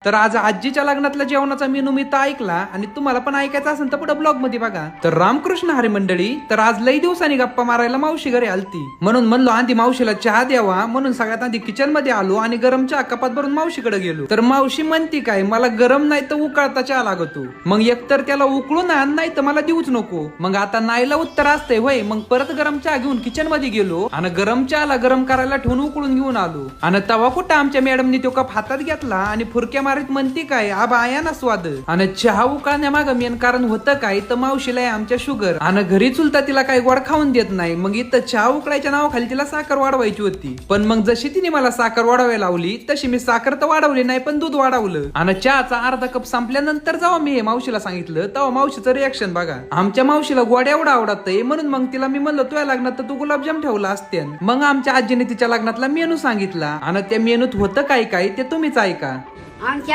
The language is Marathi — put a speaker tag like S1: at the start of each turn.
S1: तर आज आजीच्या लग्नातल्या जेवणाचा मेनू मी तर ऐकला आणि तुम्हाला पण ऐकायचा असेल तर पुढे ब्लॉग मध्ये बघा. तर रामकृष्ण हरी मंडळी, तर आज लई दिवसांनी गप्पा मारायला मावशी घरी आलती, म्हणून म्हणलो आधी मावशीला चहा द्यावा, म्हणून सगळ्यात आधी किचन मध्ये आलो आणि गरम चहा कपात भरून मावशीकडे गेलो. तर मावशी म्हणती काय, मला गरम नाही तर उकळता चहा लागतो. मग एकतर त्याला उकळून आण, नाही तर मला देऊच नको. मग आता नाहीला उत्तर असतंय होय. मग परत गरम चहा घेऊन किचन मध्ये गेलो आणि गरम चहाला गरम करायला ठेवून उकळून घेऊन आलो. आणि तवा कुठं आमच्या मॅडमनी तो कप हातात घेतला आणि फुरक्या मारीत म्हणती काय, आबा आया ना स्वाद. आणि चहा उकळण्या माग मेन कारण होतं काय, तर मावशीला आहे आमच्या शुगर आणि घरी चुलता तिला काही गोड खाऊन देत नाही. मग इथं चहा उकळायच्या नावाखाली तिला साखर वाढवायची होती. पण मग जशी तिने मला साखर वाढवायला लावली तशी मी साखर तर वाढवली नाही, पण दूध वाढवलं. आणि चहाचा अर्धा कप संपल्यानंतर जेव्हा मी हे मावशीला सांगितलं तेव्हा मावशीचं रिएक्शन बघा. आमच्या मावशीला गोड एवढा आवडतंय, म्हणून मग तिला मी म्हणलं तुझ्या लग्नात तर तू गुलाबजाम ठेवला असते. मग आमच्या आजीने तिच्या लग्नातला मेनू सांगितला आणि त्या मेनूत होतं काय काय ते तुम्हीच ऐका.
S2: आमच्या